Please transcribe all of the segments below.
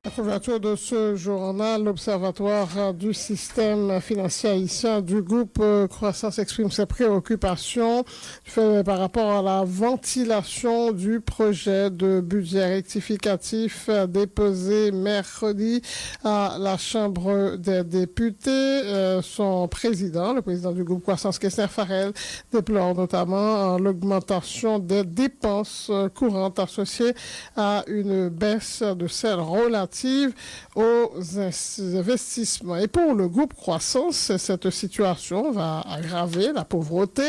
La couverture de ce journal, l'Observatoire du système financier haïtien du groupe Croissance exprime ses préoccupations par rapport à la ventilation du projet de budget rectificatif déposé mercredi à la Chambre des députés. Son président, le président du groupe Croissance, Kessner Farel, déplore notamment l'augmentation des dépenses courantes associées à une baisse de celles relatives aux investissements. Et pour le groupe Croissance, cette situation va aggraver la pauvreté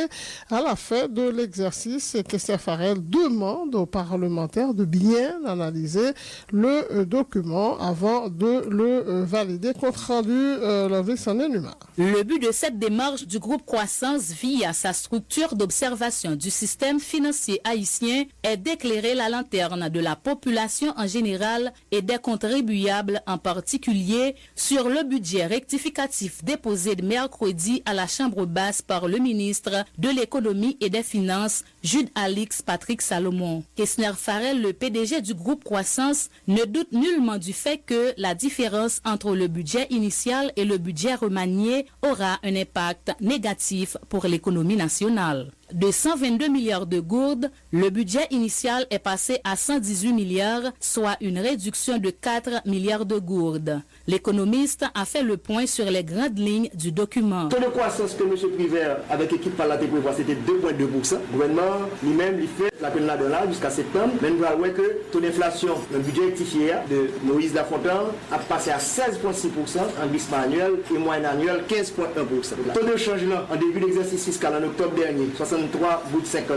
à la fin de l'exercice. Kessner Farel demande aux parlementaires de bien analyser le document avant de le valider. Compte rendu, Le but de cette démarche du groupe Croissance via sa structure d'observation du système financier haïtien est d'éclairer la lanterne de la population en général et des contribuables en particulier sur le budget rectificatif déposé mercredi à la Chambre basse par le ministre de l'Économie et des Finances, Jude Alix Patrick Salomon. Kessner Farel, le PDG du groupe Croissance, ne doute nullement du fait que la différence entre le budget initial et le budget remanié aura un impact négatif pour l'économie nationale. De 122 milliards de gourdes, le budget initial est passé à 118 milliards, soit une réduction de 4 milliards de gourdes. L'économiste a fait le point sur les grandes lignes du document. Le taux de croissance que M. Privert avec l'équipe parlementaire prévoit, c'était 2,2%. Le gouvernement lui-même il fait la peine là jusqu'à septembre. Mais nous voyons que le taux d'inflation, le budget rectifié de Moïse Lafontaine a passé à 16,6% en glissement annuel et moyenne annuelle 15,1%. Le taux de change là, en début d'exercice fiscal en octobre dernier, 63,50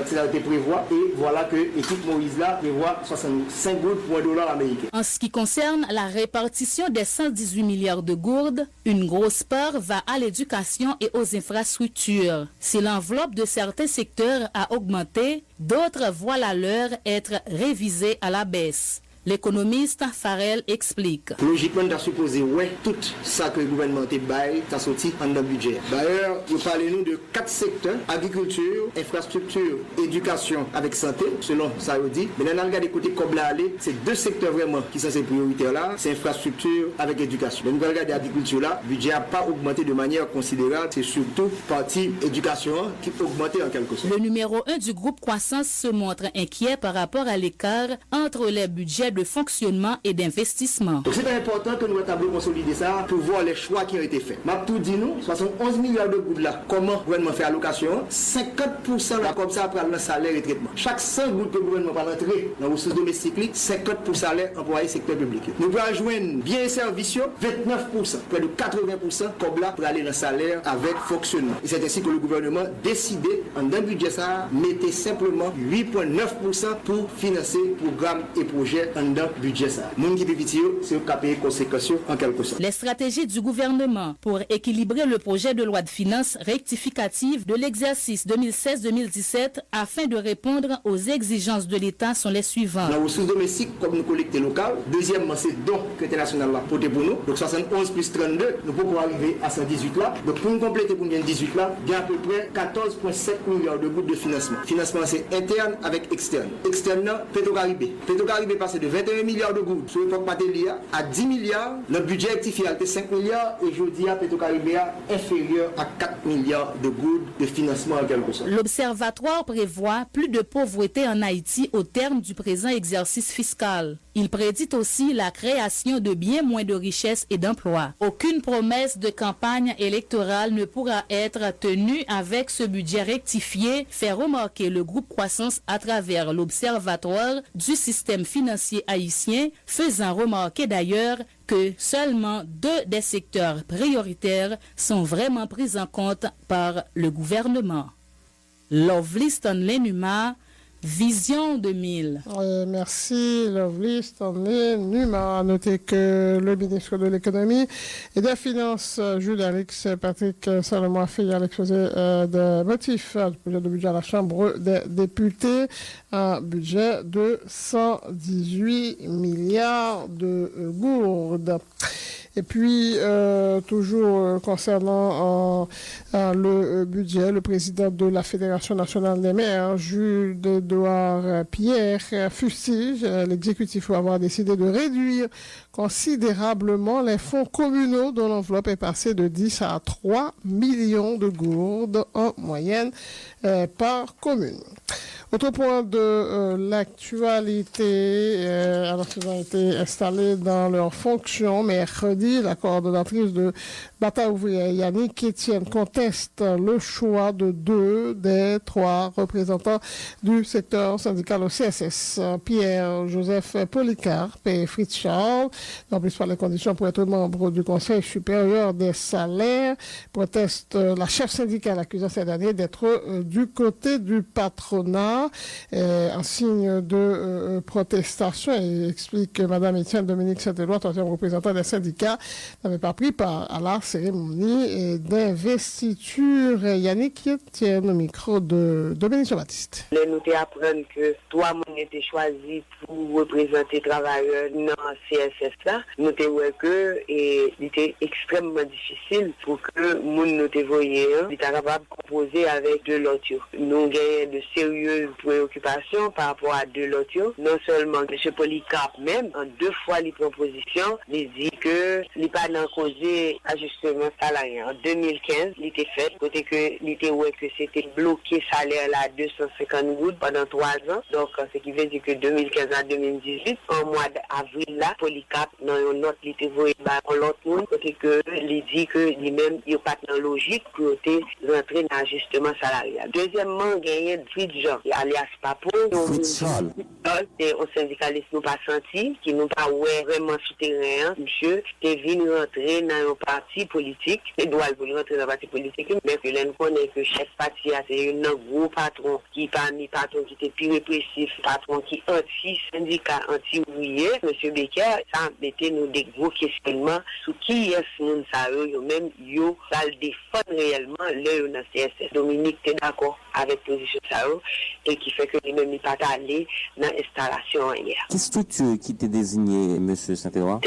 c'est là que prévoit et voilà que l'équipe Moïse là prévoit 65 gouttes pour $1 américain. En ce qui concerne la répartition des 118 milliards de gourdes, une grosse part va à l'éducation et aux infrastructures. Si l'enveloppe de certains secteurs a augmenté, d'autres voient la leur être révisée à la baisse. L'économiste Farel explique. Logiquement, on a supposé, tout ça que le gouvernement a baillé, ça sorti dans le budget. D'ailleurs, vous parlez nous de 4 secteurs, agriculture, infrastructure, éducation avec santé, selon ça veut dire. Mais dans le cas des côtés comme là, c'est 2 secteurs vraiment qui sont ces prioritaires là, c'est infrastructure avec éducation. Mais nous regardons l'agriculture là, le budget n'a pas augmenté de manière considérable, c'est surtout partie éducation qui a augmenté en quelque sorte. Le numéro 1 du groupe Croissance se montre inquiet par rapport à l'écart entre les budgets de fonctionnement et d'investissement. Donc c'est important que nous rétablions consolider ça pour voir les choix qui ont été faits. M'a tout dit nous, 71 milliards de gouttes là, comment le gouvernement fait allocation, 50% là comme ça après le salaire et traitement. Chaque 100 gouttes que le gouvernement va rentrer dans les ressources domestiques, 50 pour salaire employé secteur public. Nous pouvons joindre bien et services, 29%, près de 80% comme là pour aller dans le salaire avec fonctionnement. Et c'est ainsi que le gouvernement décidé en un budget ça, mettez simplement 8,9% pour financer programmes et projets dans le budget ça. Moun qui petit c'est au payer conséquences en quelque sorte. Les stratégies du gouvernement pour équilibrer le projet de loi de finances rectificative de l'exercice 2016-2017 afin de répondre aux exigences de l'État sont les suivants. Dans les ressources domestiques comme nous collectons local, deuxièmement c'est don que l'international va porter pour nous. Donc 71 plus 32, nous pouvons arriver à 118 là. Donc pour nous compléter pour nous 18 là, il y a à peu près 14,7 milliards de gouttes de financement. Financement c'est interne avec externe. Externe Petro-Caribé. Petro-Caribé passe de 21 milliards de gouttes sur l'époque Patelia à 10 milliards. Le budget rectifié était 5 milliards et aujourd'hui à Petro-Caribé inférieur à 4 milliards de gouttes de financement en quelque sorte. L'Observatoire prévoit plus de pauvreté en Haïti au terme du présent exercice fiscal. Il prédit aussi la création de bien moins de richesses et d'emplois. Aucune promesse de campagne électorale ne pourra être tenue avec ce budget rectifié, fait remarquer le groupe Croissance à travers l'Observatoire du système financier haïtien, faisant remarquer d'ailleurs que seulement 2 des secteurs prioritaires sont vraiment pris en compte par le gouvernement. Lovely Stanley Numa, Vision 2000. Merci Lovely Stanley Numa. À noter que le ministre de l'Économie et des Finances, Jude Alix Patrick Salomon, a fait l'exposé de motifs du projet de budget à la Chambre des députés, un budget de 118 milliards de gourdes. Et puis, toujours concernant le budget, le président de la Fédération nationale des maires, Jules-Édouard Pierre, fustige l'exécutif pour avoir décidé de réduire considérablement les fonds communaux dont l'enveloppe est passée de 10 à 3 millions de gourdes en moyenne par commune. Autre point de l'actualité, alors qu'ils ont été installés dans leurs fonctions mercredi, la coordonnatrice de Bataille ouvrière Yannick Etienne conteste le choix de 2 des 3 représentants du secteur syndical au CSS, Pierre-Joseph Polycarpe et Fritz Charles, non plus par les conditions pour être membre du Conseil supérieur des salaires, proteste la chef syndicale accusant ces derniers d'être du côté du patronat. En signe de protestation, et explique que Mme Étienne Dominique Saint-Éloi, troisième représentant des syndicats, n'avait pas pris part à la cérémonie d'investiture. Yannick tient le micro de Dominique Jean-Baptiste. Nous apprenons que 3 personnes étaient choisis pour représenter les travailleurs dans le CSS là. Nous avons vu que c'était extrêmement difficile pour que les gens nous voyaient, ils étaient capables de composer avec de l'autre. Nous avons de sérieuses préoccupations par rapport à de l'autre. Non seulement M. Polycarpe même, en 2 fois les propositions, il dit que il n'est pas dans causé ajustement salarial. En 2015, il était fait, côté que il était ouais que c'était bloqué salaire là à 250 gouttes pendant 3 ans. Donc, ce qui veut dire que 2015 à 2018, en mois d'avril là, Polycarpe, dans une note, il était voyé par l'autre monde, côté que il dit que lui-même, il n'y a pas de logique pour rentrer dans l'ajustement salarial. Deuxièmement, gagner Fritz Jean, alias Papo, c'est un syndicaliste nous pas senti, qui nous pas vraiment souterrain, monsieur, qui vient rentrer dans un parti politique, il doit rentrer dans un parti politique, mais que l'on connaît que chef parti, c'est un gros patron, qui parmi patron qui était plus répressif, patron qui anti-syndicat, anti-ouvrier, monsieur Becker, ça mettait nous des gros questionnements sur qui est ce monde ça, même, yo, ça le défend réellement, là, dans CSS. Dominique, t'es d'accord avec position ça, et qui fait que lui-même n'est pas allé dans l'installation hier. Quelle structure qui t'a désigné, M. Saint-Éloi?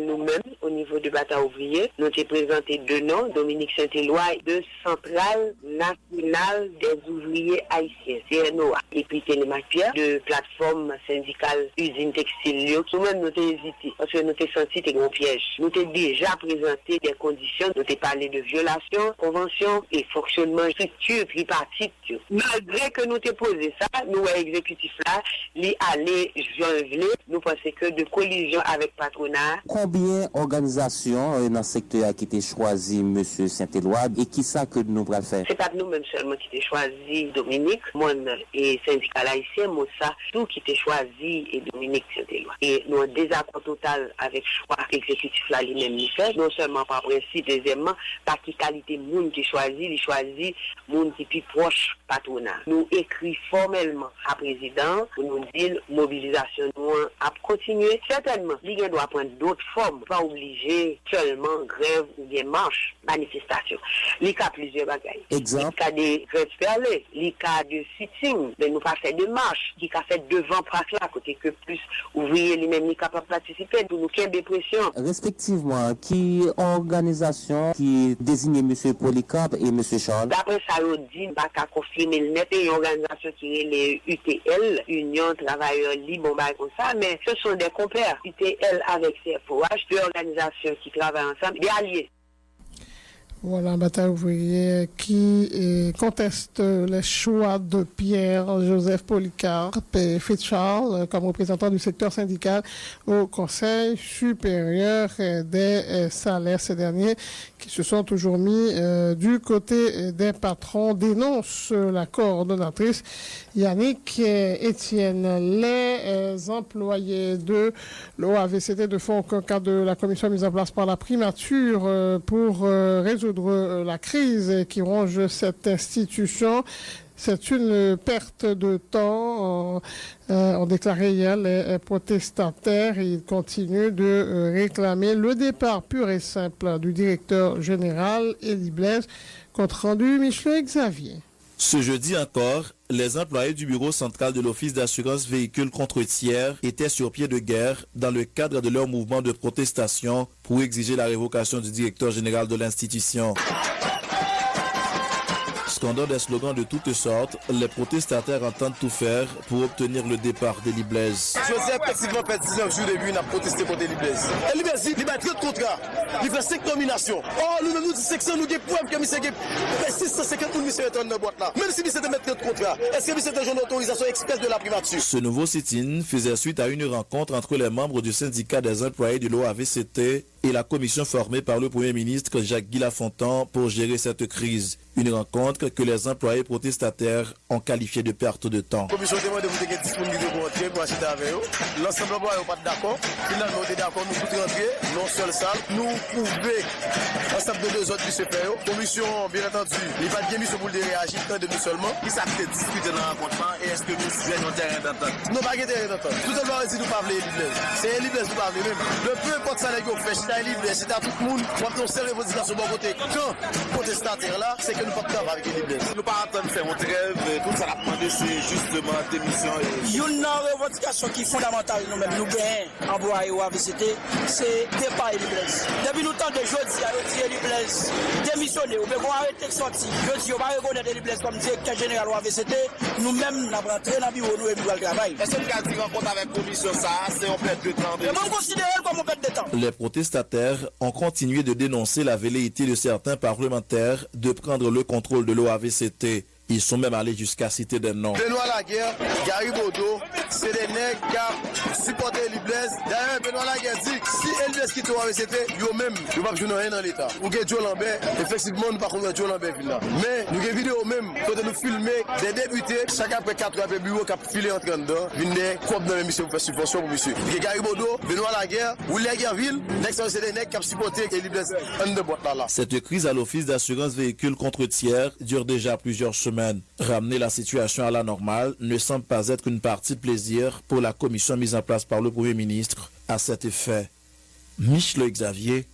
Nous-mêmes, au niveau de Bataille ouvrier, nous t'ai présenté 2 noms, Dominique Saint-Éloi, de Centrale nationale des ouvriers haïtiens, CNOA, et puis Télémac Pierre, de plateforme syndicale usine textile. Nous-mêmes, nous t'ai hésité, parce que nous t'ai senti des gros pièges. Nous t'ai déjà présenté des conditions, nous t'ai parlé de violation, convention et fonctionnement structure tripartite. Malgré que nous t'ai posé ça, nous, exécutif là, li allé janvier, nous pensons que de collision avec patronat. Combien d'organisations dans le secteur qui été choisi, M. Saint-Éloi, et qui ça que nous pourrons faire? C'est pas nous-mêmes seulement qui t'ai choisi Dominique, moi et syndicat haïtien, moi ça, tout qui t'ai choisi et Dominique Saint-Éloi. Et nous avons désaccord total avec le choix exécutif là, lui-même fait, non seulement par principe, deuxièmement, par qui qualité monde qui choisit, il choisit monde qui est plus proche patronat. Nous écrit formellement à président pour nous dire mobilisation nous à continuer. Certainement, l'IGN doit prendre d'autres formes, pas obliger seulement grève ou bien marche, manifestation. Il y a plusieurs bagailles. Exemple. Il y a des grèves perlées, il y a de sitting, mais nous pas fait de marche, qui a fait devant praque là, côté que plus ouvriers lui-même n'est capable de participer pour nous qu'il y ait des pressions. Respectivement, qui organisation qui désigne M. Polycarpe et M. Charles? D'après ça, on dit, pas qu'à confirmer le net, et une organisation qui est les UTL, Union Travailleurs Libres, comme ça, mais ce sont des compères. UTL avec CFOH, 2 organisations qui travaillent ensemble, des alliés. Voilà, Bataille ouvrière qui conteste les choix de Pierre-Joseph Polycarpe et Fritz Charles comme représentants du secteur syndical au Conseil supérieur des salaires. Ces derniers qui se sont toujours mis du côté des patrons dénoncent la coordonnatrice Yannick Etienne. Les employés de l'OAVCT ne font aucun cas de la commission mise en place par la primature pour résoudre la crise qui ronge cette institution. C'est une perte de temps, ont déclaré hier les protestataires. Ils continuent de réclamer le départ pur et simple du directeur général Élie Blaise. Compte rendu, Michel Xavier. Ce jeudi encore, les employés du bureau central de l'Office d'assurance véhicules contre tiers étaient sur pied de guerre dans le cadre de leur mouvement de protestation pour exiger la révocation du directeur général de l'institution. Scandant des slogans de toutes sortes, les protestataires entendent tout faire pour obtenir le départ d'Eli Blaise. Joseph, effectivement, fait 19 jours depuis, il a protesté contre Eli Blaise. Eli Blaise, il a 30 contrats, il fait 5 nominations. Oh, nous, nous, 500, nous, des points, que M. 650 000 M. est dans la boîte là. Même si M. de mettre 30 contrats, est-ce que M. est un d'autorisation express de la privature? Ce nouveau sit-in faisait suite à une rencontre entre les membres du syndicat des employés de l'OAVCT et la commission formée par le Premier ministre Jacques-Guy Lafontaine pour gérer cette crise. Une rencontre que les employés protestataires ont qualifiée de perte de temps. La commission demande de vous être disponible pour entrer, pour acheter avec eux. L'ensemble de pas d'accord. Finalement, on est d'accord, nous pouvons rentrer, non seule salle. Nous pouvons, ensemble de 2 autres qui se fait. La commission, bien entendu, il n'y a pas de mission pour réagir, de nous seulement. Qui s'appelle discuter dans la rencontre et est-ce que nous avons un terrain d'entente? Nous n'avons pas de terrain d'entente. Tout le monde dit nous parler Eli Blaise. C'est Eli Blaise nous parler même. Le peu importe ça, les gars, fait, c'est à Eli Blaise, c'est à tout le monde. On va faire revendication de bon côté. Quand protestataire là, c'est que nous ne pouvons pas travailler avec Eli Blaise. Nous ne pouvons pas faire une trêve. Tout ça, la demandé, c'est justement démission. Une revendication qui est fondamentale, nous-mêmes, nous gagnons employés au AVCT, c'est départ Eli Blaise. Depuis le temps de jeudi, à Eli Blaise, démissionner, ou bien qu'on arrête de sortir. Jeudi, on va reconnaître Eli Blaise comme directeur général au AVCT. Nous-mêmes, nous avons rentré dans le bureau, nous et nous allons travailler. Est-ce que vous avez dit rencontre avec la commission, ça, c'est en perte de temps? Mais on considère comme en perte de temps. Les protestataires ont continué de dénoncer la velléité de certains parlementaires de prendre le contrôle de l'OAVCT. Ils sont même allés jusqu'à citer des noms. Benoît Laguerre, Gary Bodo, c'est des nègres qui ont supporté Eli Blaise. D'ailleurs, Benoît Laguerre dit que si Eli Blaise quitte l'OAVCT, eux-mêmes, ils ne vont pas jouer rien dans l'État. Ou que Joe Lambert, effectivement, nous ne pouvons pas Joe Lambert là. Mais nous avons vidéo même, quand nous filmer des députés, chaque après 4 après bureau qui a filé entre dedans, viennent comme dans l'émission pour faire subvention pour monsieur. Gary Bodo, Benoît Laguerre, William Guerville, c'est des nègres qui ont supporté Eli Blaise en de boîte là. Cette crise à l'Office d'assurance véhicules contre tiers dure déjà plusieurs semaines. Ramener la situation à la normale ne semble pas être une partie de plaisir pour la commission mise en place par le Premier ministre. À cet effet, Michelot Xavier,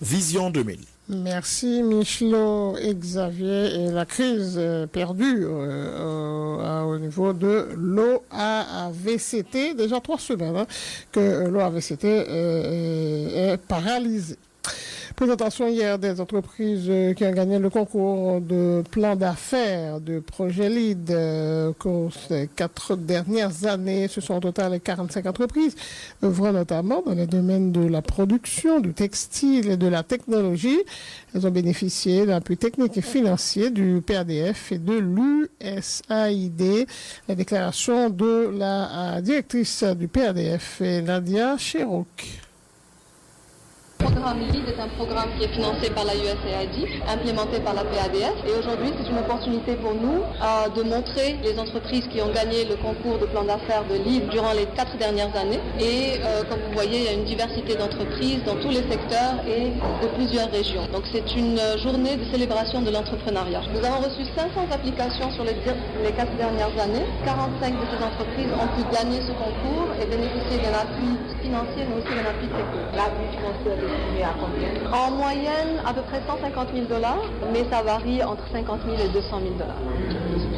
Vision 2000. Merci Michelot Xavier. Et la crise perdue au niveau de l'OAVCT, déjà 3 semaines que l'OAVCT est paralysée. Présentation hier des entreprises qui ont gagné le concours de plan d'affaires de projet LEAD qu'aux 4 dernières années. Ce sont au total 45 entreprises, œuvrant notamment dans les domaines de la production, du textile et de la technologie. Elles ont bénéficié d'un appui technique et financier du PADF et de l'USAID. La déclaration de la directrice du PADF est Nadia Cherouk. Le programme LEAD est un programme qui est financé par la USAID, implémenté par la PADF. Et aujourd'hui, c'est une opportunité pour nous de montrer les entreprises qui ont gagné le concours de plan d'affaires de LEAD durant les 4 dernières années. Et comme vous voyez, il y a une diversité d'entreprises dans tous les secteurs et de plusieurs régions. Donc c'est une journée de célébration de l'entrepreneuriat. Nous avons reçu 500 applications sur les 4 dernières années. 45 de ces entreprises ont pu gagner ce concours et bénéficier d'un appui financier, mais aussi d'un appui technique. L'appui financier à combien? En moyenne, à peu près $150 000, mais ça varie entre 50 000 et 200 000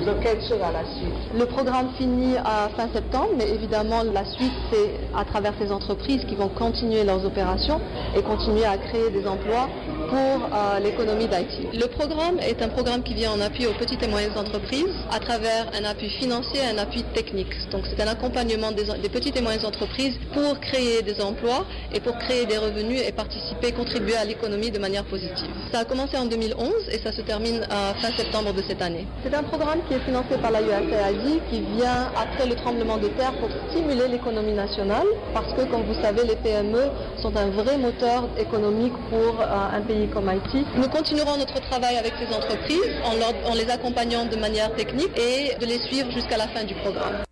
$. Donc, quelle sera la suite? Le programme finit à fin septembre, mais évidemment, la suite, c'est à travers ces entreprises qui vont continuer leurs opérations et continuer à créer des emplois pour l'économie d'Haïti. Le programme est un programme qui vient en appui aux petites et moyennes entreprises à travers un appui financier et un appui technique. Donc, c'est un accompagnement des petites et moyennes entreprises pour créer des emplois et pour créer des revenus et participer, contribuer à l'économie de manière positive. Ça a commencé en 2011 et ça se termine à fin septembre de cette année. C'est un programme qui est financé par la USAID qui vient après le tremblement de terre pour stimuler l'économie nationale parce que, comme vous savez, les PME sont un vrai moteur économique pour un pays comme Haïti. Nous continuerons notre travail avec ces entreprises en les accompagnant de manière technique et de les suivre jusqu'à la fin du programme.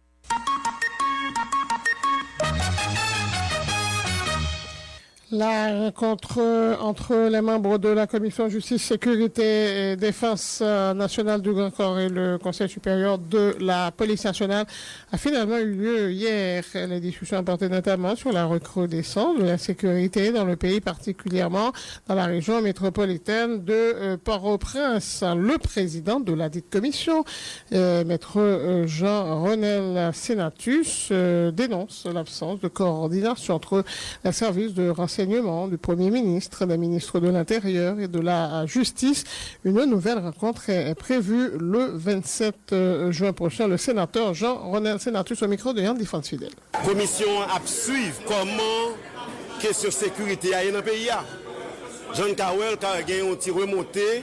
La rencontre entre les membres de la Commission Justice, Sécurité et Défense nationale du Grand Corps et le Conseil supérieur de la Police nationale a finalement eu lieu hier. Les discussions portaient notamment sur la recrudescence de la sécurité dans le pays, particulièrement dans la région métropolitaine de Port-au-Prince. Le président de la dite commission, maître Jean-Renel Senatus, dénonce l'absence de coordination entre les services de renseignement du Premier ministre, des ministres de l'Intérieur et de la Justice. Une nouvelle rencontre est prévue le 27 juin prochain. Le sénateur Jean-Renel Senatus au micro de Yann Défense Fidèle. Commission a suivre comment question sécurité a dans le pays. Jean Kawel a gagné un petit remonté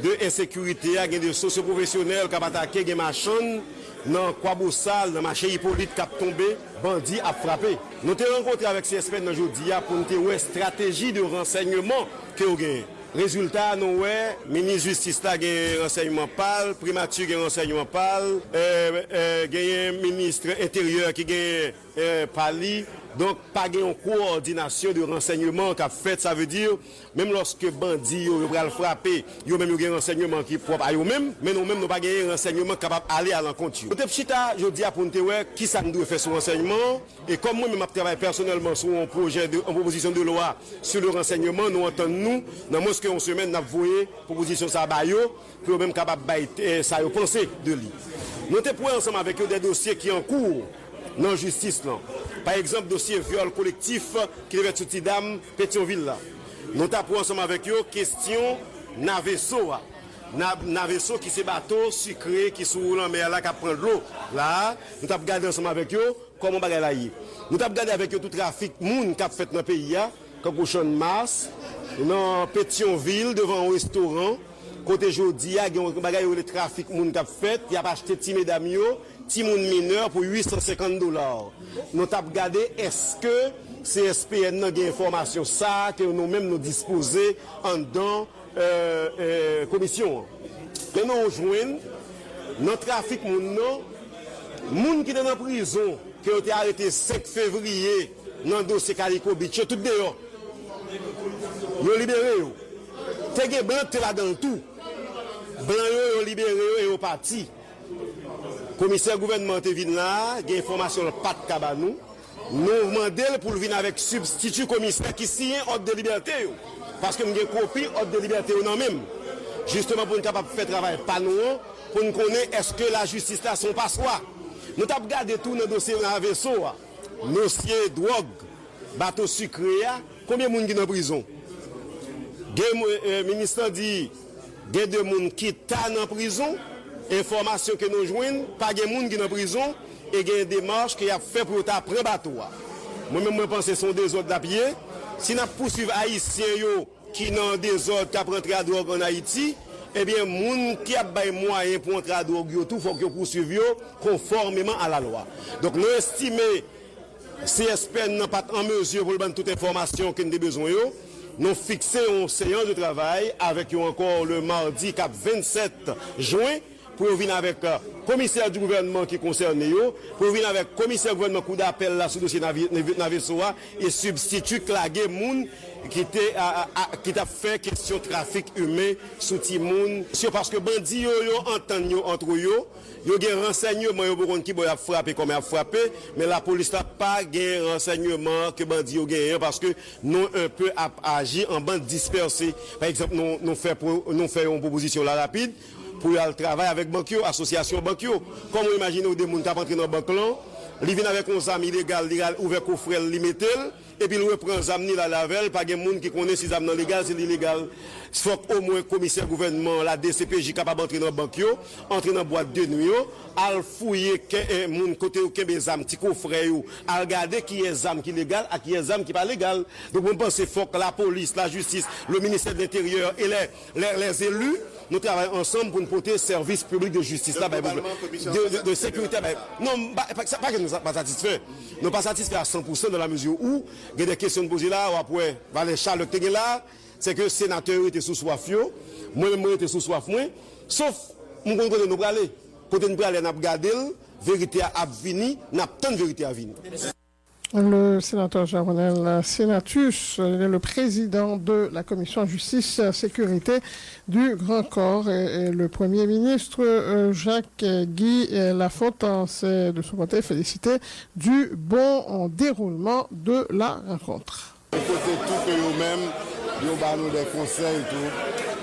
de insécurité, a gagné de socio-professionnels qui ont attaqué des machines. Dans Kwaboussal, dans le marché Hippolyte qui a tombé, bandit a frappé. Nous avons rencontré avec CSP aujourd'hui pour nous dire une stratégie de renseignement que nous avons. Résultat, nous avons ministre justice a gagné renseignement pâle, primature a renseignement pâle, ministre intérieur qui a pali. Donc, pas de coordination de renseignement qu'a fait, ça veut dire, même lorsque bandits ont frappé, ils ont même un renseignement qui est propre à eux-mêmes, mais nous-mêmes, nous n'avons pas de renseignement capable d'aller à l'encontre. Nous avons je dis à pour nous dire qui ça nous doit faire ce renseignement, et comme moi-même, je travaille personnellement sur un projet, une proposition de loi sur le renseignement, nous entendons, dans moins qu'une semaine, nous avons voyé proposition ça à pour même capable de ça penser de lui. Nous avons ensemble avec eux des dossiers qui sont en cours dans la justice. Là. Par exemple, dossier viol collectif qui devait être sous dame Pétionville. Là. Nous avons ensemble avec eux question Naveso. Naveso qui c'est bateau sucré qui sous la mer là qui prend de l'eau. Là, nous avons regardé ensemble avec eux comment on va là. Nous avons regardé avec eux tout trafic moun qui a fait dans le pays comme au Champ de Mars, dans Pétionville devant un restaurant. Côté jodi, il y a un trafic moun qui a fait, il a acheté petit mesdames petit moun mineur pour $850. Nous avons regardé est-ce que CSPN a des informations ça que nous-mêmes nous disposons en dans commission. Et nous rejoignons notre trafic moun qui est en prison qui a été arrêté 5 février dans le dossier Calico Beach, tout dehors. Nous libéré. T'es blanc, t'es là dans tout. Blanc, ils ont libéré et ils ont parti. Le commissaire gouvernement est venu là, il y a une information de Pat Kabanou. Nous demandons pour venir avec substitut commissaire qui signe ordre de liberté. Parce que nous avons une copie ordre de liberté non même. Justement pour nous capables de faire travail pas nous, pour nous connaître est-ce que la justice là son passoire. Nous avons regardé tout nos dossiers dans le vaisseau. Dossier drogue, bateau sucré, combien de gens qui sont en prison? Le ministre dit qu'il y a des gens qui sont en prison, information que nous jouons, pas de gens qui sont en prison, et il y a des démarches qui ont fait pour prendre bateau. Moi-même, je pense que ce sont des ordres d'appui. Si nous poursuivons les Haïtiens qui ont des ordres qui ont rentré à drogue en Haïti, eh bien, les gens qui ont des moyens pour entrer à drogue, il faut qu'ils poursuivent conformément à la loi. Donc, nous estimons que CSP n'est pas en mesure pour donner toute information que nous avons besoin. Nous fixons une séance de travail avec encore le mardi 27 juin pour venir avec le commissaire du gouvernement qui concerne pour venir avec le commissaire du gouvernement coup d'appel là sur le dossier Navesoa et substitut Clagué Moun qui a fait question de trafic humain sous Timoun. Parce que bandits entendent entre eux. Il y a des renseignements qui ont frappé comme ils ont frappé, mais la police n'a pas de renseignements que bandits ont gagné parce que nous un peu agi en bande dispersée. Par exemple, nous faisons une proposition là rapide pour aller travailler avec Bankio, association Bankio. Comme vous imaginez des gens qui entrent dans le banque là, ils viennent avec un amis illégal, ils ouvrent le coffret, ils mettent et puis ils reprennent les amis la lavelle, pas de gens qui connaissent si les amis légal, c'est illégal. Il faut qu'au moins le commissaire gouvernement, la DCPJ, capable d'entrer dans le banque, entrer dans la boîte de nuit, à fouiller mon côté ou des amis, petit coffret, à regarder qui est les amis qui légal et qui est les amis qui pas légal. Donc on pense qu'il faut que la police, la justice, le ministère de l'Intérieur et les élus, nous travaillons ensemble pour nous porter service public de justice là, de sécurité. Non, pas que nous ne sommes pas satisfaits. Nous ne sommes pas satisfaits à 100% dans la mesure où il y a des questions de poser là, ou après, Valérie Charles qui est là, c'est que le sénateur était sous soif, moi-même j'étais sous soif, sauf, nous comptons nous aller. Côté nous aller, nous regarder, vérité à venir, nous attendons vérité à venir. Le sénateur Jaronel Senatus, il est le président de la commission justice sécurité du Grand Corps et le premier ministre Jacques-Guy Lafontaine s'est de son côté félicité du bon déroulement de la rencontre. Côté tout que nous-mêmes, nous avons des conseils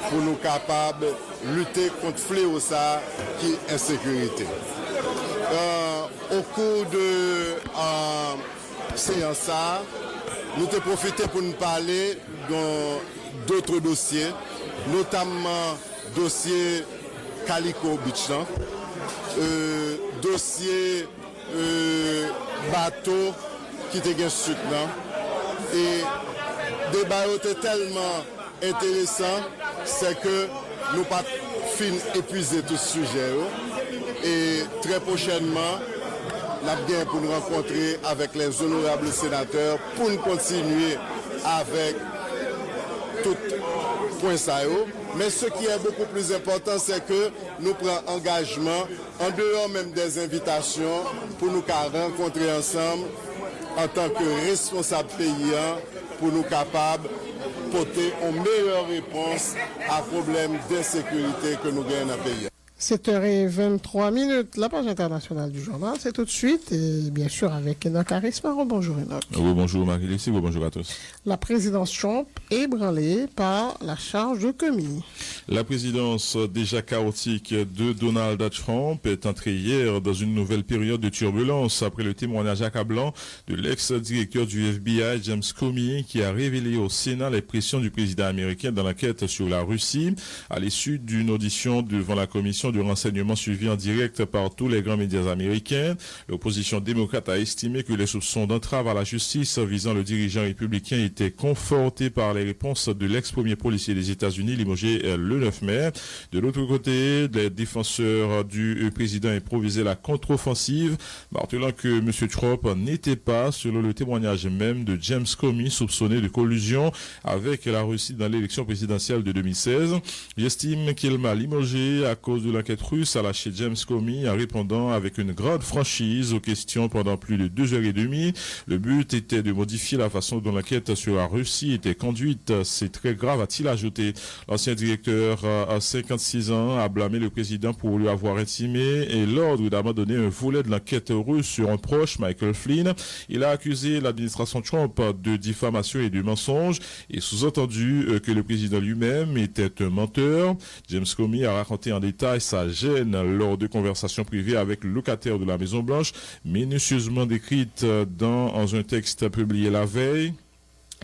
pour nous capables de lutter contre le fléau ça qui est insécurité. Au cours de séance, nous avons profité pour nous parler d'autres dossiers, notamment dossier Calico Beach, dossier bateau qui était gain sucre. Et le débat était tellement intéressant, c'est que nous pas fin épuiser tout ce sujet. Et très prochainement, nous avons pour nous rencontrer avec les honorables sénateurs pour nous continuer avec tout point ça. Mais ce qui est beaucoup plus important, c'est que nous prenons engagement, en dehors même des invitations, pour nous rencontrer ensemble en tant que responsables payants, pour nous capables de porter une meilleure réponse à problème d'insécurité que nous gagnons dans le pays. 7h23, la page internationale du journal, c'est tout de suite, et bien sûr avec Enoch Harisma. Bonjour Enoch. Bonjour Marie-Lucie, bonjour à tous. La présidence Trump ébranlée par la charge de commis. La présidence déjà chaotique de Donald Trump est entrée hier dans une nouvelle période de turbulence après le témoignage accablant de l'ex-directeur du FBI, James Comey, qui a révélé au Sénat les pressions du président américain dans l'enquête sur la Russie à l'issue d'une audition devant la commission du renseignement suivi en direct par tous les grands médias américains. L'opposition démocrate a estimé que les soupçons d'entrave à la justice visant le dirigeant républicain étaient confortés par les réponses de l'ex-premier policier des États-Unis limogé le 9 mai. De l'autre côté, les défenseurs du président improvisaient la contre-offensive, martelant que M. Trump n'était pas, selon le témoignage même de James Comey, soupçonné de collusion avec la Russie dans l'élection présidentielle de 2016. J'estime qu'il m'a limogé à cause de l'enquête russe, a lâché James Comey en répondant avec une grande franchise aux questions pendant plus de 2h30. Le but était de modifier la façon dont l'enquête sur la Russie était conduite. C'est très grave, a-t-il ajouté. L'ancien directeur à 56 ans a blâmé le président pour lui avoir intimé et l'ordre d'abandonner un volet de l'enquête russe sur un proche, Michael Flynn. Il a accusé l'administration Trump de diffamation et de mensonge et sous-entendu que le président lui-même était un menteur. James Comey a raconté en détail sa gêne lors de conversations privées avec le locataire de la Maison-Blanche, minutieusement décrite dans un texte publié la veille.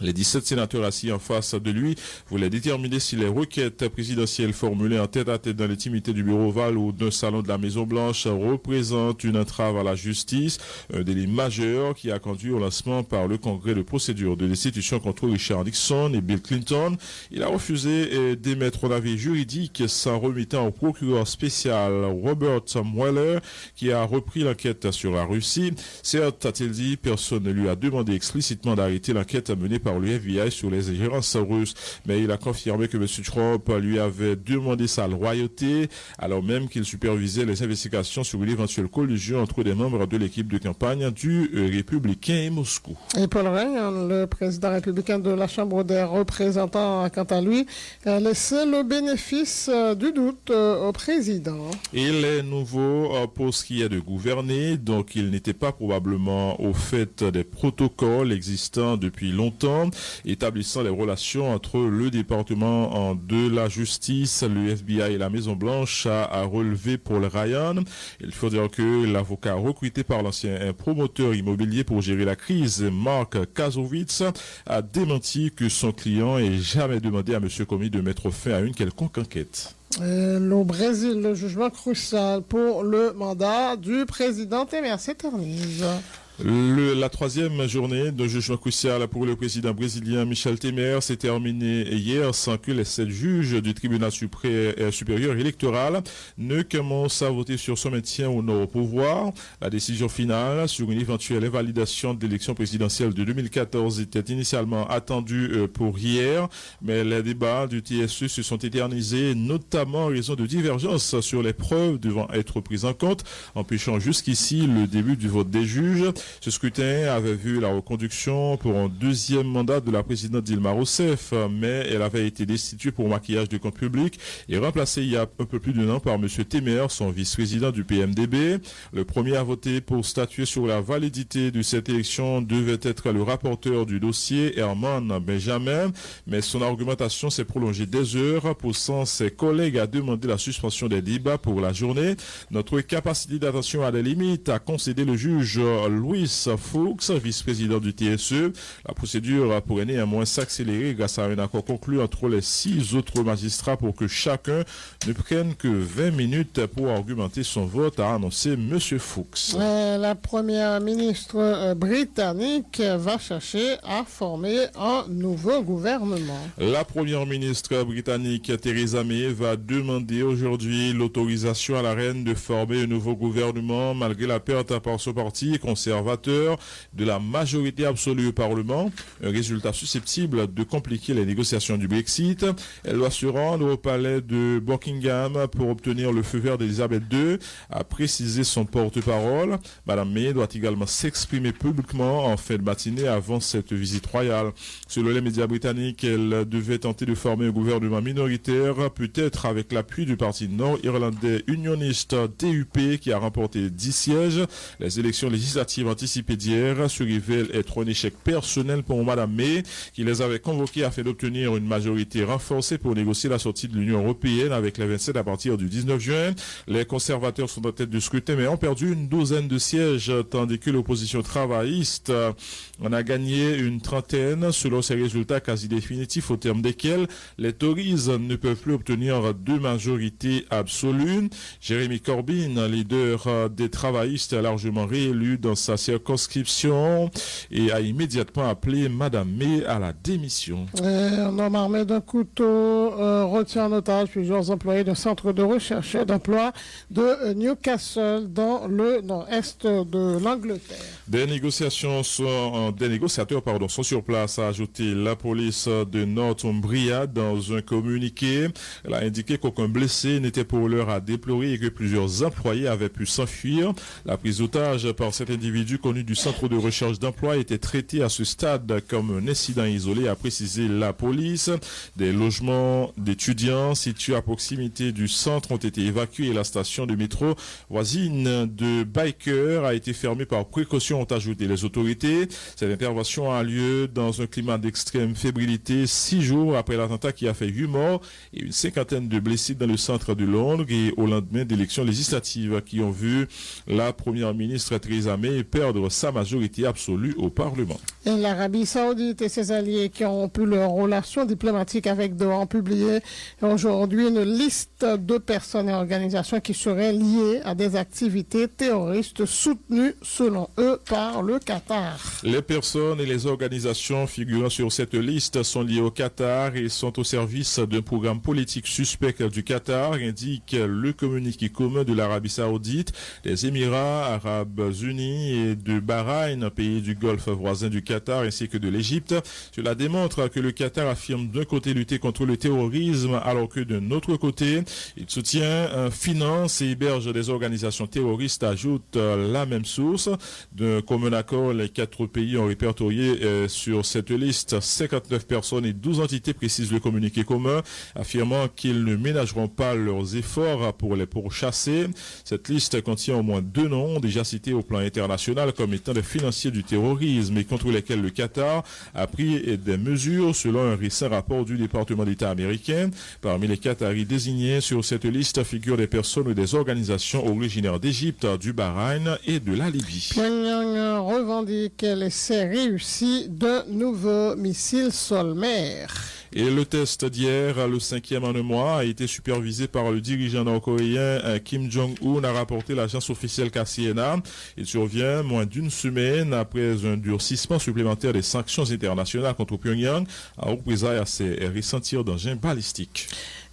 Les 17 sénateurs assis en face de lui voulaient déterminer si les requêtes présidentielles formulées en tête-à-tête dans l'intimité du bureau ovale ou d'un salon de la Maison-Blanche représentent une entrave à la justice, un délit majeur qui a conduit au lancement par le Congrès de procédure de destitution contre Richard Nixon et Bill Clinton. Il a refusé d'émettre un avis juridique s'en remettant au procureur spécial Robert Mueller qui a repris l'enquête sur la Russie. Certes, a-t-il dit, personne ne lui a demandé explicitement d'arrêter l'enquête menée par le FBI sur les ingérences russes, mais il a confirmé que M. Trump lui avait demandé sa loyauté alors même qu'il supervisait les investigations sur une éventuelle collusion entre des membres de l'équipe de campagne du républicain et Moscou. Et Paul Ryan, le président républicain de la Chambre des représentants, a quant à lui laissé le bénéfice du doute au président. Il est nouveau pour ce qui est de gouverner, donc il n'était pas probablement au fait des protocoles existants depuis longtemps, établissant les relations entre le département de la justice, le FBI et la Maison-Blanche, a relevé Paul Ryan. Il faut dire que l'avocat recruté par l'ancien promoteur immobilier pour gérer la crise, Mark Kazowitz, a démenti que son client ait jamais demandé à M. Comey de mettre fin à une quelconque enquête. Au Brésil, le jugement crucial pour le mandat du président Temer s'éternise. La troisième journée de jugement crucial pour le président brésilien Michel Temer s'est terminée hier sans que les 7 juges du tribunal supérieur électoral ne commencent à voter sur son maintien ou non au pouvoir. La décision finale sur une éventuelle invalidation de l'élection présidentielle de 2014 était initialement attendue pour hier, mais les débats du TSE se sont éternisés, notamment en raison de divergences sur les preuves devant être prises en compte, empêchant jusqu'ici le début du vote des juges. Ce scrutin avait vu la reconduction pour un deuxième mandat de la présidente Dilma Rousseff, mais elle avait été destituée pour maquillage de compte public et remplacée il y a un peu plus d'un an par M. Temer, son vice-président du PMDB. Le premier à voter pour statuer sur la validité de cette élection devait être le rapporteur du dossier, Herman Benjamin, mais son argumentation s'est prolongée des heures, poussant ses collègues à demander la suspension des débats pour la journée. Notre capacité d'attention a des limites, a concédé le juge Louis Fuchs, vice-président du TSE. La procédure pourrait néanmoins s'accélérer grâce à un accord conclu entre les 6 autres magistrats pour que chacun ne prenne que 20 minutes pour argumenter son vote, a annoncé M. Fuchs. La première ministre britannique va chercher à former un nouveau gouvernement. La première ministre britannique Theresa May va demander aujourd'hui l'autorisation à la reine de former un nouveau gouvernement malgré la perte par son parti conservateur de la majorité absolue au Parlement, un résultat susceptible de compliquer les négociations du Brexit. Elle doit se rendre au palais de Buckingham pour obtenir le feu vert d'Elisabeth II, a précisé son porte-parole. Madame May doit également s'exprimer publiquement en fin de matinée avant cette visite royale. Selon les médias britanniques, elle devait tenter de former un gouvernement minoritaire, peut-être avec l'appui du parti nord-irlandais unioniste DUP qui a remporté 10 sièges. Les élections législatives anticipées d'hier se révèlent être un échec personnel pour Madame May, qui les avait convoquées afin d'obtenir une majorité renforcée pour négocier la sortie de l'Union européenne avec les 27 à partir du 19 juin. Les conservateurs sont en tête du scrutin mais ont perdu une douzaine de sièges, tandis que l'opposition travailliste en a gagné une trentaine, selon ces résultats quasi définitifs au terme desquels les Tories ne peuvent plus obtenir de majorité absolue. Jérémy Corbyn, leader des travaillistes, largement réélu dans sa circonscription et a immédiatement appelé Madame May à la démission. Un homme armé d'un couteau retient en otage plusieurs employés d'un centre de recherche d'emploi de Newcastle dans le nord-est de l'Angleterre. Des négociateurs sont sur place, a ajouté la police de Northumbria dans un communiqué. Elle a indiqué qu'aucun blessé n'était pour l'heure à déplorer et que plusieurs employés avaient pu s'enfuir. La prise d'otage par cet individu connu du centre de recherche d'emploi était traitée à ce stade comme un incident isolé, a précisé la police. Des logements d'étudiants situés à proximité du centre ont été évacués et la station de métro voisine de Biker a été fermée par précaution, ont ajouté les autorités. Cette intervention a lieu dans un climat d'extrême fébrilité 6 jours après l'attentat qui a fait 8 morts et une cinquantaine de blessés dans le centre de Londres et au lendemain d'élections législatives qui ont vu la première ministre Theresa May perdre sa majorité absolue au Parlement. Et l'Arabie Saoudite et ses alliés qui ont rompu leurs relations diplomatiques avec Doha ont publié aujourd'hui une liste de personnes et organisations qui seraient liées à des activités terroristes soutenues selon eux par le Qatar. Les personnes et les organisations figurant sur cette liste sont liées au Qatar et sont au service d'un programme politique suspect du Qatar, indique le communiqué commun de l'Arabie Saoudite, des Émirats Arabes Unis et de Bahreïn, pays du Golfe voisin du Qatar, ainsi que de l'Égypte. Cela démontre que le Qatar affirme d'un côté lutter contre le terrorisme alors que d'un autre côté, il soutient, finance et héberge des organisations terroristes, ajoute la même source. D'un commun accord, les 4 pays ont répertorié sur cette liste 59 personnes et 12 entités, précise le communiqué commun, affirmant qu'ils ne ménageront pas leurs efforts pour les pourchasser. Cette liste contient au moins 2 noms déjà cités au plan international comme étant des financiers du terrorisme et contre lesquels le Qatar a pris des mesures selon un récent rapport du département d'État américain. Parmi les Qataris désignés sur cette liste figurent des personnes ou des organisations originaires d'Égypte, du Bahreïn et de la Libye. Pyongyang revendique l'essai réussi d'un nouveau missile sol-mer. Et le test d'hier, le 5e en un mois, a été supervisé par le dirigeant nord-coréen Kim Jong-un, a rapporté l'agence officielle KCNA. Il survient moins d'une semaine après un durcissement supplémentaire des sanctions internationales contre Pyongyang, en représailles à ses récents tirs d'engins balistiques.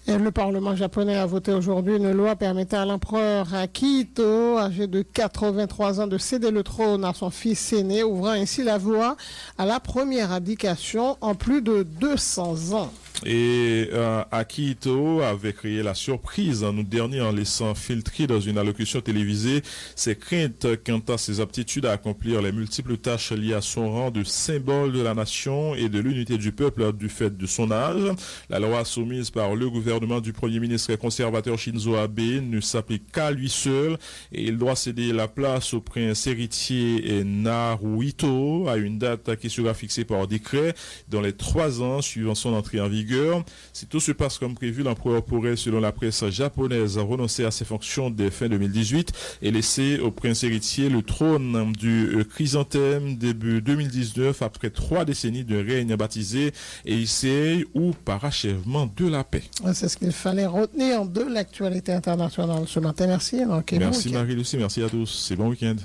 Et le Parlement japonais a voté aujourd'hui une loi permettant à l'empereur Akihito, âgé de 83 ans, de céder le trône à son fils aîné, ouvrant ainsi la voie à la première abdication en plus de 200 ans. Et Akito avait créé la surprise en août dernier en laissant filtrer dans une allocution télévisée ses craintes quant à ses aptitudes à accomplir les multiples tâches liées à son rang de symbole de la nation et de l'unité du peuple du fait de son âge. La loi soumise par le gouvernement du Premier ministre conservateur Shinzo Abe ne s'applique qu'à lui seul et il doit céder la place au prince héritier Naruhito à une date qui sera fixée par décret dans les 3 ans suivant son entrée en vigueur. Si tout se passe comme prévu, l'empereur pourrait, selon la presse japonaise, renoncer à ses fonctions dès fin 2018 et laisser au prince héritier le trône du chrysanthème début 2019 après 3 décennies de règne baptisé Heisei ou parachèvement de la paix. C'est ce qu'il fallait retenir de l'actualité internationale ce matin. Merci. Merci Marie-Lucie, merci à tous. C'est bon week-end.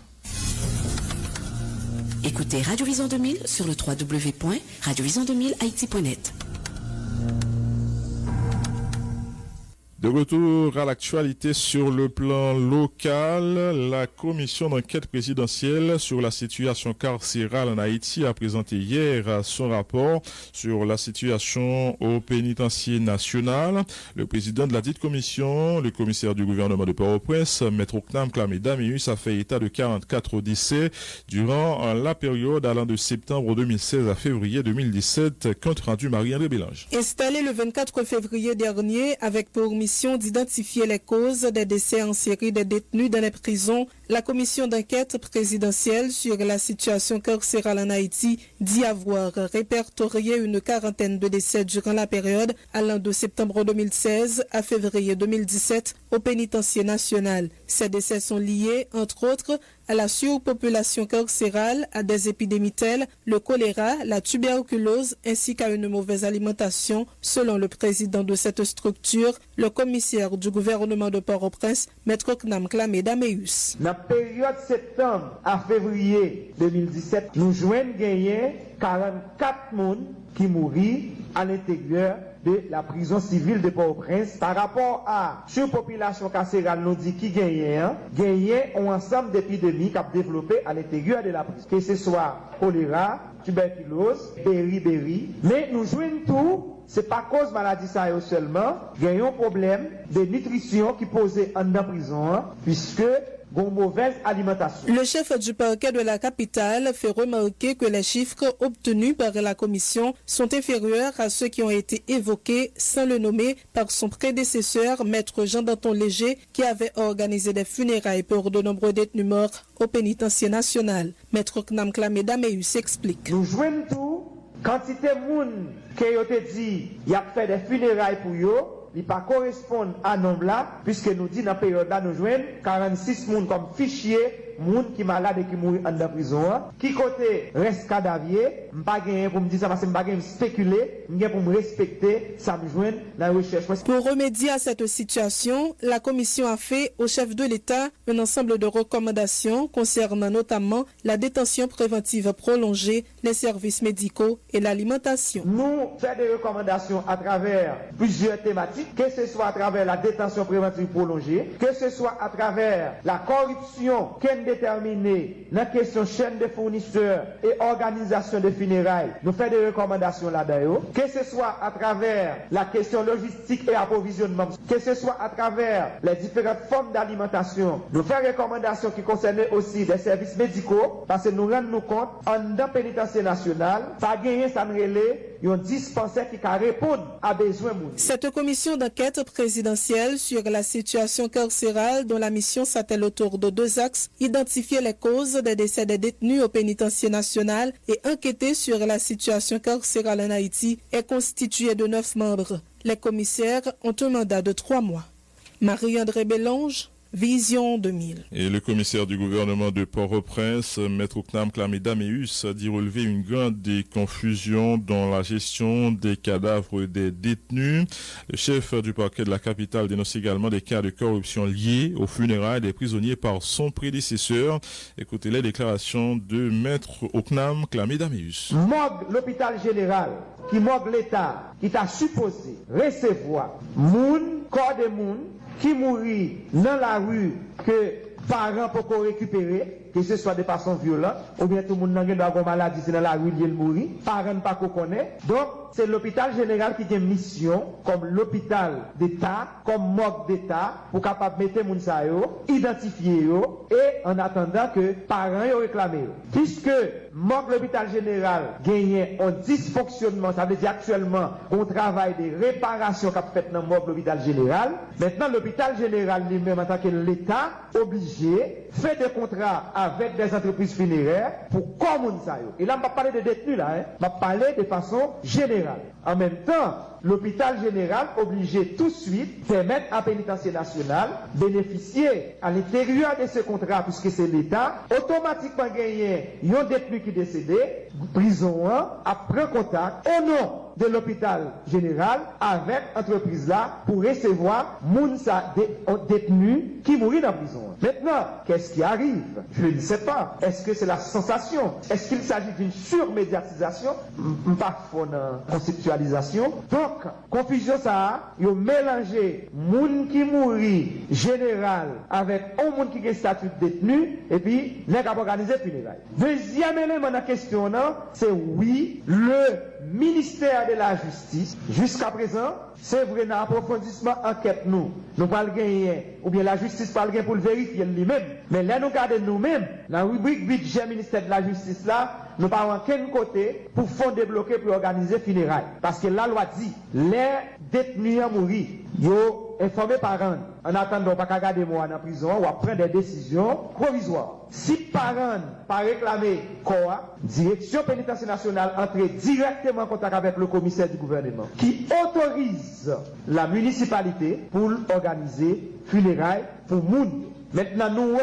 Écoutez Radio Vision 2000 sur le www.radiovision2000haiti.net. De retour à l'actualité sur le plan local, la commission d'enquête présidentielle sur la situation carcérale en Haïti a présenté hier son rapport sur la situation au pénitencier national. Le président de la dite commission, le commissaire du gouvernement de Port-au-Prince, Maître Oknam Klamé-Daméus, a fait état de 44 décès durant la période allant de septembre 2016 à février 2017, compte rendu Marie-André Bélange. Installé le 24 février dernier avec pour mission d'identifier les causes des décès en série des détenus dans les prisons, la commission d'enquête présidentielle sur la situation carcérale en Haïti dit avoir répertorié une quarantaine de décès durant la période allant de septembre 2016 à février 2017 au pénitencier national. Ces décès sont liés, entre autres, à la surpopulation carcérale, à des épidémies telles le choléra, la tuberculose ainsi qu'à une mauvaise alimentation, selon le président de cette structure, le commissaire du gouvernement de Port-au-Prince, Maître Oknam Klamé-Daméus. Dans la période septembre à février 2017, nous joignons gagné 44 personnes qui mourent à l'intérieur de la prison civile de Port-au-Prince par rapport à surpopulation carcérale nous dit qui gagnait un ensemble d'épidémies qui a développé à l'intérieur de la prison, que ce soit choléra, tuberculose, beriberi, mais nous jouons tout. C'est pas cause maladie ça seulement, il y a un problème de nutrition qui posait en prison puisque mauvaise alimentation. Le chef du parquet de la capitale fait remarquer que les chiffres obtenus par la commission sont inférieurs à ceux qui ont été évoqués sans le nommer par son prédécesseur, Maître Jean-Danton Léger, qui avait organisé des funérailles pour de nombreux détenus morts au pénitencier national. Maître Oknam Klamé-Daméus explique. Nous jouons tout, quantité de monde qui a dit il a fait des funérailles pour eux. Il ne correspond à nombre là, puisque nous disons dans la période là, nous jouons 46 personnes comme fichier, gens qui sont malades et qui mourent en prison. Qui côté reste cadavier, je ne pas pour me dire ça parce que je ne pas spéculer, je pour me respecter, ça me joint dans la recherche. Pour remédier à cette situation, la commission a fait au chef de l'État un ensemble de recommandations concernant notamment la détention préventive prolongée, les services médicaux et l'alimentation. Nous faisons des recommandations à travers plusieurs thématiques, que ce soit à travers la détention préventive prolongée, que ce soit à travers la corruption qui est déterminée dans la question chaîne de fournisseurs et organisation de funérailles. Nous faisons des recommandations là-dedans. Que ce soit à travers la question logistique et approvisionnement, que ce soit à travers les différentes formes d'alimentation. Nous faisons des recommandations qui concernent aussi les services médicaux, parce que nous rendons compte, en dans pénitencier national, pas gagner ça un dispensaire qui répond à besoin. Cette commission d'enquête présidentielle sur la situation carcérale dont la mission s'attelle autour de 2 axes, identifier les causes des décès des détenus au pénitencier national et enquêter sur la situation carcérale en Haïti, est constituée de 9 membres. Les commissaires ont un mandat de 3 mois. Marie-André Bélange, Vision 2000. Et le commissaire du gouvernement de Port-au-Prince, Maître Oknam Klamé-Daméus, a dit relever une grande confusion dans la gestion des cadavres des détenus. Le chef du parquet de la capitale dénonce également des cas de corruption liés aux funérailles des prisonniers par son prédécesseur. Écoutez les déclarations de Maître Oknam Klamé-Daméus. Morgue l'hôpital général, qui morgue l'État, qui t'a supposé recevoir corps de moun qui mourit dans la rue que parents pour récupérer, que ce soit de façon violente, ou bien tout le monde a une maladie, c'est dans la rue, il mourit, parents pas qu'on connaît. Donc, c'est l'hôpital général qui a une mission, comme l'hôpital d'État, comme morgue d'État, pour capable mettre moun sa yo, identifier yo, et en attendant que parents yo réclament yo. Puisque morgue l'hôpital général gagne un dysfonctionnement, ça veut dire actuellement, on travaille de réparation qu'a fait dans morgue l'hôpital général. Maintenant, l'hôpital général lui-même, en tant que l'État, obligé, fait des contrats avec des entreprises funéraires pour commun ça yo. Et là, on va parler de détenus là, on va parler de façon générale. En même temps, l'hôpital général obligé tout de suite permettre à pénitencier national bénéficier à l'intérieur de ce contrat, puisque c'est l'État, automatiquement gagner un détenu qui est décédé, prison 1, après contact au nom de l'hôpital général avec entreprise là pour recevoir Mounsa détenu qui mourit dans la prison. Maintenant, qu'est-ce qui arrive? Je ne sais pas. Est-ce que c'est la sensation? Est-ce qu'il s'agit d'une surmédiatisation? Pas de conceptualisation. Donc, confusion ça, ils ont mélangé moun qui mourit général avec un moun qui est statut de détenu et puis les cap organisé funérailles. Deuxième élément de la question, c'est oui, le ministère de la Justice, jusqu'à présent, c'est vrai, dans l'approfondissement enquête, nous pas le gagner, ou bien la justice pas le gagner pour le vérifier lui-même. Mais là, nous gardons nous-mêmes, dans la rubrique budget ministère de la Justice là, nous pas en quel côté pour fonds débloqués pour organiser funérailles. Parce que la loi dit, les détenus à mourir, yo informé parents, en attendant pas qu'à garder moi en prison, ou à prendre des décisions provisoires. Si parents pas réclamer quoi, direction pénitentiaire nationale entre directement en contact avec le commissaire du gouvernement, qui autorise la municipalité pour organiser funérailles pour moun. Maintenant, nous,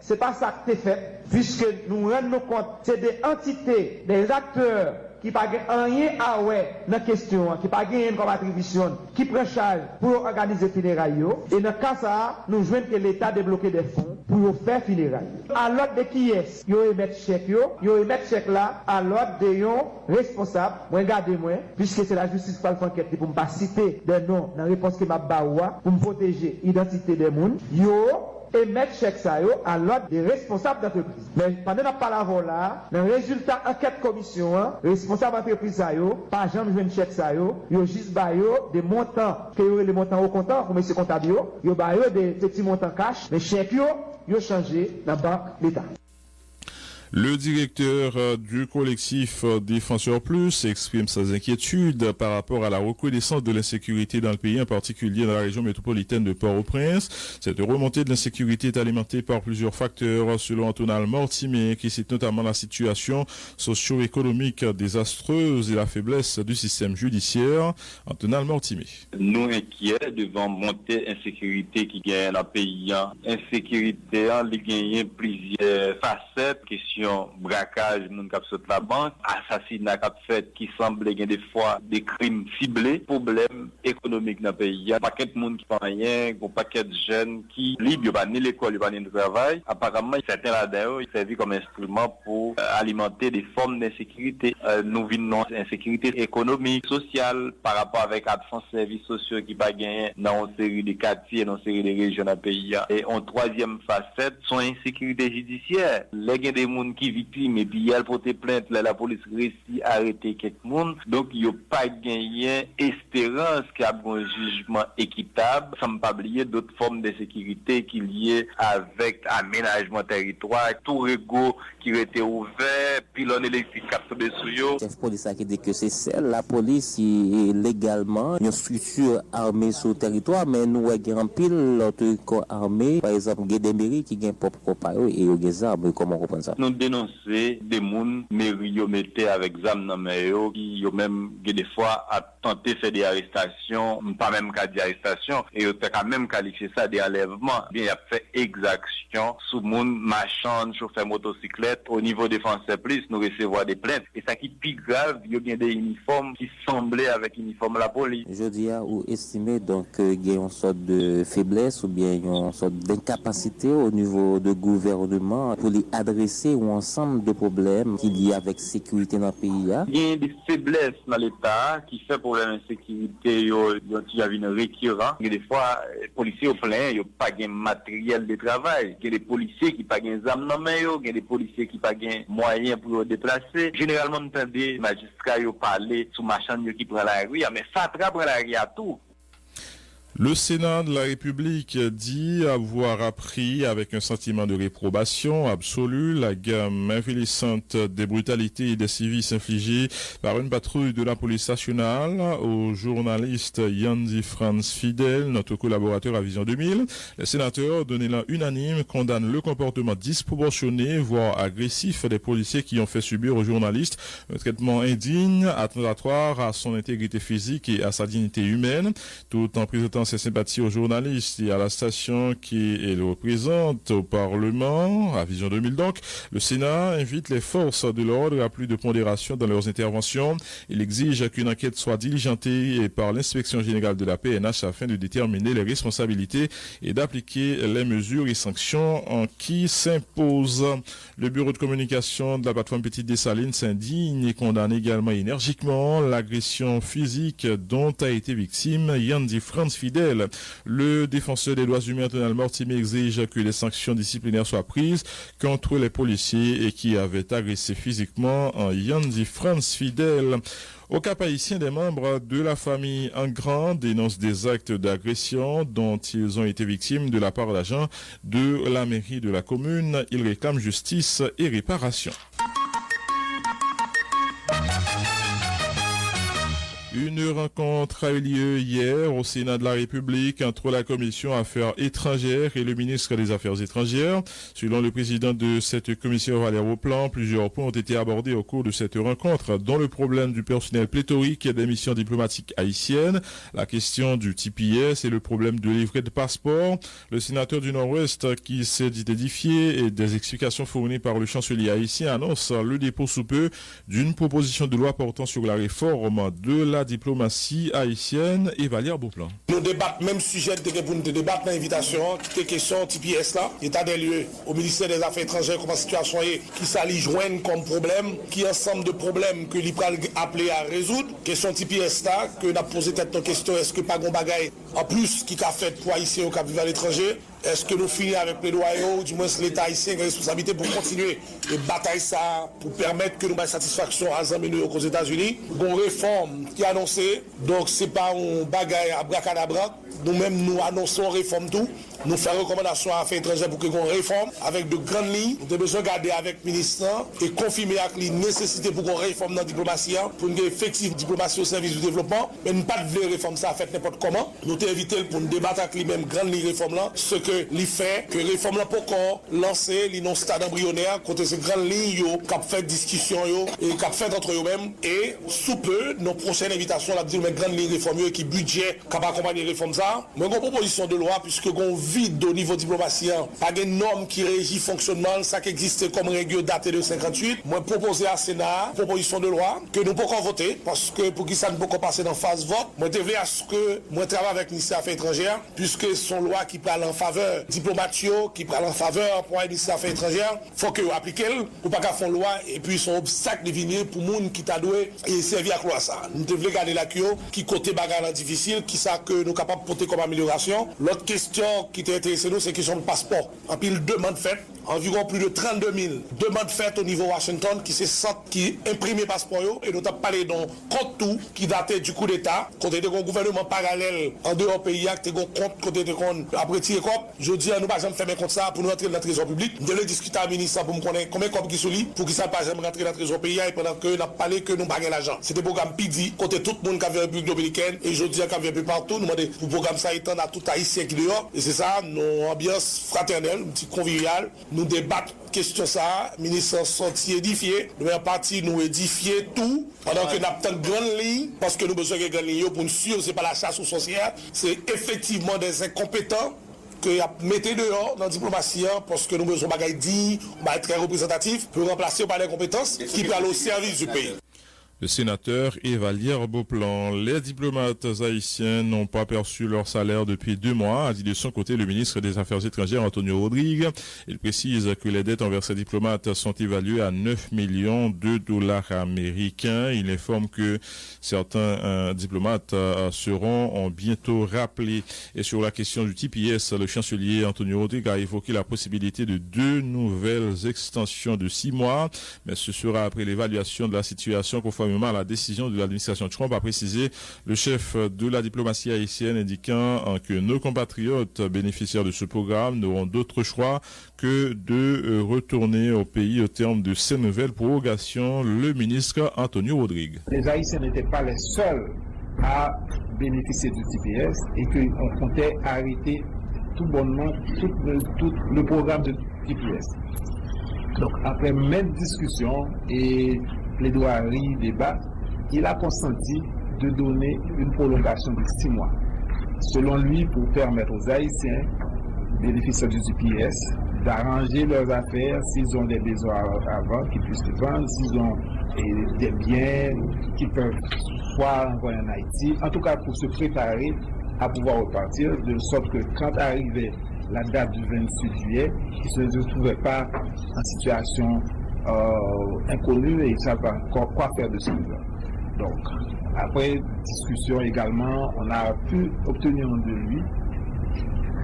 c'est pas ça que t'es fait, puisque nous rendons compte, c'est des entités, des acteurs qui pas rien à dans la question, qui pas rien comme attribution, qui prend charge pour organiser funérailles. Et dans ce cas ça, nous jouons que l'État débloquer des fonds pour faire funérailles. À l'ordre de qui est, yo émettre chèque chèque là à l'ordre de yon responsable. Moi regardez moi, puisque c'est la justice qui fait l'enquête pour me pas citer des noms dans la réponse que m'a baoua pour me protéger l'identité des moun. Yo et mettre chèque ça yo à l'ordre des responsables d'entreprise. Mais pendant la parole là, dans le résultat enquête commission, responsable d'entreprise ça yo, pas jamais jouer chèque ça yo juste ba yo des montants que yo les montants au comptant pour monsieur comptable yo ba yo des petits montants cash, mais chèque yo changé dans banque l'État. Le directeur du collectif Défenseurs Plus exprime ses inquiétudes par rapport à la recrudescence de l'insécurité dans le pays, en particulier dans la région métropolitaine de Port-au-Prince. Cette remontée de l'insécurité est alimentée par plusieurs facteurs, selon Antonal Mortimer, qui cite notamment la situation socio-économique désastreuse et la faiblesse du système judiciaire. Antonal Mortimer. Nous inquiets devant montée insécurité qui gagne dans le pays. Insécurité, il gagne plusieurs facettes, question braquage, moun kap saute la banque, assassinat kap fait qui semble gagner des fois des crimes ciblés, problème économique dans le pays. Paquet de monde qui fait rien, un paquet de jeunes qui libre, pas ni l'école, pas ni le travail. Apparemment, certains là-dedans, ils servent comme instrument pour alimenter des formes d'insécurité. Nous vivons une insécurité économique, sociale, par rapport avec absence de services sociaux qui pas gagner dans une série de quartiers, dans une série de régions dans le pays. Et en troisième facette, son insécurité judiciaire. Les gens des monde qui victime et puis elle porte plainte, la police réussit à arrêter quelques monde. Donc il n'y a pas gagné espérance qu'il y a un jugement équitable, sans pas oublier d'autres formes de sécurité qui liées avec aménagement territoire, tout régo qui était ouvert, pylône électrique capté dessus yo. Chef police qui dit que c'est celle la police qui est légalement une structure armée sur le territoire, mais nous avons pile l'autre corps armé, par exemple Guédembéry qui gagne propre compagnon et des armes, comment on comprend ça? Nous dénoncer des moun mairie mettait avec zam dans main qui yo même des fois a tenté faire des arrestations, pas même cas d'arrestation et yo peut quand même qualifier ça des enlèvements. Bien il a fait exaction sous moun marchand, chauffeur motocyclette au niveau défense plus nous recevons des plaintes et ça qui plus grave, il y a bien des uniformes qui semblaient avec uniforme la police. Je dis à ou estimer donc il y a une sorte de faiblesse ou bien une sorte d'incapacité au niveau du gouvernement pour lui adresser ou un ensemble de problèmes qui lient avec sécurité dans le pays. Il y a des faiblesses dans l'État qui fait problème de sécurité, il y a une récurrent. Des fois, les policiers au plein, ils n'ont pas de matériel de travail. Il y a des policiers qui n'ont pas de armes dans main, il y a des policiers qui n'ont pas de moyens pour se déplacer. Généralement, nous entendons des magistrats parler sous machin qui prennent la rue, mais FATRA prend la rue à tout. Le Sénat de la République dit avoir appris avec un sentiment de réprobation absolue la gamme infinissante des brutalités et des sévices infligés par une patrouille de la police nationale au journaliste Yandi Franz Fidel, notre collaborateur à Vision 2000. Les sénateurs, donnés là unanimes, condamnent le comportement disproportionné, voire agressif des policiers qui ont fait subir aux journalistes un traitement indigne, attentatoire à son intégrité physique et à sa dignité humaine, tout en présentant ses sympathies aux journalistes et à la station qui le représente au Parlement. À Vision 2000 donc, le Sénat invite les forces de l'ordre à plus de pondération dans leurs interventions. Il exige qu'une enquête soit diligentée par l'inspection générale de la PNH afin de déterminer les responsabilités et d'appliquer les mesures et sanctions qui s'imposent. Le bureau de communication de la plateforme Petite Dessalines s'indigne et condamne également énergiquement l'agression physique dont a été victime Yandi Franz Fidel. Le défenseur des droits humains Tonal Mortimer exige que les sanctions disciplinaires soient prises contre les policiers et qui avaient agressé physiquement Yandi Franz Fidel. Au Cap haïtien, des membres de la famille Engrand dénoncent des actes d'agression dont ils ont été victimes de la part d'agents de la mairie de la commune. Ils réclament justice et réparation. Une rencontre a eu lieu hier au Sénat de la République entre la Commission Affaires étrangères et le ministre des Affaires étrangères. Selon le président de cette commission, Valère Auplan, plusieurs points ont été abordés au cours de cette rencontre, dont le problème du personnel pléthorique des missions diplomatiques haïtiennes, la question du TPS et le problème de livret de passeport. Le sénateur du Nord-Ouest, qui s'est dit édifié et des explications fournies par le chancelier haïtien, annonce le dépôt sous peu d'une proposition de loi portant sur la réforme de la diplomatie haïtienne. Et Valère Beauplan. Nous débattons même sujet pour nous débattre dans l'invitation, qui est question TPS là, état des lieux au ministère des Affaires étrangères, comment la situation est, qui s'allie joindre comme problème, qui ensemble de problèmes que l'IPRAL appelé à résoudre. Question TPS là, que nous avons posé cette question, est-ce que pas de bagaille en plus qui a fait pour Haïtiens au Cap vivre à l'étranger? Est-ce que nous finissons avec plaidoyer ou du moins l'État haïtien a une responsabilité pour continuer et batailler ça pour permettre que nous ayons satisfaction à Zambénou aux États-Unis? Une réforme qui est annoncée, donc c'est pas un bagaille à bracadabra. Nous-mêmes nous annonçons réforme tout. Nous faisons recommandation à Affaires étrangères pour que nous réforme avec de grandes lignes. Nous avons besoin de garder avec le ministre et confirmer avec la nécessité pour qu'on réforme dans la diplomatie, pour une effective diplomatie au service du développement. Mais nous pas de réforme ça fait n'importe comment. Nous t'invitons invité pour nous débattre avec les mêmes grandes lignes réforme là, ce que les fait que réforme là pour qu'on lance les non stade embryonnaire contre ces grandes lignes yo, cap fait discussion yo et cap fait entre eux-mêmes et sous peu nos prochaines invitations là dire les grandes lignes réforme yo qui budget cap accompagner réforme ça. Moi une proposition de loi puisque on vide au niveau diplomatie, pas de normes qui régit fonctionnement, ça qui existe comme règle datée de 58. Moi proposer à Sénat proposition de loi que nous pouvons voter parce que pour qui ça ne peut pas passer dans phase vote. Moi je veux à ce que moi travaille avec le ministère des Affaires étrangères puisque son loi qui parle en faveur diplomatique, qui parle en faveur pour le ministère des Affaires étrangères, faut que vous appliquez ou pas qu'à font loi et puis son obstacle de venir pour monde qui t'a doué et servir à quoi ça. Nous devons garder la qui côté bagarre difficile, qui ça que nous capables de porter comme amélioration. L'autre question qui t'intéresse nous, c'est la question de passeport. En pile demande faite, environ plus de 32 000 demandes faites au niveau Washington qui qui imprimé passeport et nous avons parlé d'un compte tout qui datait du coup d'État, côté de un gouvernement parallèle en dehors pays qui a compte côté de après tirer cop. Je dis nous pas jamais faire comme ça pour nous entrer dans le trésor public. Je vais discuter avec le ministre pour me connaître combien de cop qui sont li pour qu'il ça pas jamais rentrer dans le trésor pays et pendant que nous avons parlé que nous pas l'argent. C'était programme PIDI côté tout le monde qui avait République dominicaine et je dis qu'il y a un peu partout nous demandons pour programme ça étendre à tout haïtien qui dehors et c'est ça nos ambiance fraternelle, un petit convivial, nous débattre question ça, ministre sorti édifié, nous en partie nous édifier tout pendant que nous avons une grande ligne parce que nous avons besoin de grande ligne pour nous suivre, c'est pas la chasse aux sorcières, c'est effectivement des incompétents que y a mettez dehors dans la diplomatie parce que nous avons besoin de bagaille dit, très représentatif pour remplacer par les compétences qui parlent au service du pays. Le sénateur Evalière Beauplan. Les diplomates haïtiens n'ont pas perçu leur salaire depuis 2 mois, a dit de son côté le ministre des Affaires étrangères Antonio Rodrigue. Il précise que les dettes envers ces diplomates sont évaluées à 9 millions de dollars américains. Il informe que certains diplomates seront bientôt rappelés. Et sur la question du TPS, le chancelier Antonio Rodrigue a évoqué la possibilité de 2 nouvelles extensions de 6 mois, mais ce sera après l'évaluation de la situation conformément à la décision de l'administration Trump, a précisé le chef de la diplomatie haïtienne, indiquant que nos compatriotes bénéficiaires de ce programme n'auront d'autre choix que de retourner au pays au terme de ces nouvelles prorogations. Le ministre Antonio Rodrigue. Les Haïtiens n'étaient pas les seuls à bénéficier du TPS et qu'on comptait arrêter tout bonnement tout le programme de TPS. Donc après même discussion et plaidoirie, débat, il a consenti de donner une prolongation de 6 mois. Selon lui, pour permettre aux Haïtiens bénéficiaires du TPS d'arranger leurs affaires, s'ils ont des besoins à vendre, qu'ils puissent les vendre, s'ils ont des biens qu'ils peuvent soit envoyer en Haïti, en tout cas pour se préparer à pouvoir repartir, de sorte que quand arrivait la date du 28 juillet, ils ne se trouvaient pas en situation inconnue et ils ne savent pas quoi faire de ce niveau. Donc, après discussion également, on a pu obtenir de lui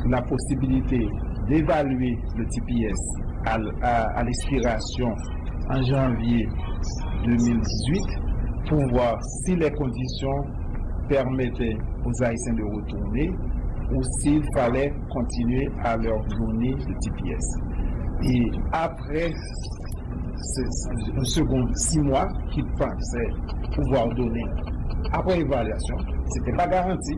la possibilité d'évaluer le TPS à l'expiration en janvier 2018 pour voir si les conditions permettaient aux Haïtiens de retourner ou s'il fallait continuer à leur donner le TPS. Et après un second 6 mois qu'ils pensaient pouvoir donner après évaluation, ce n'était pas garanti.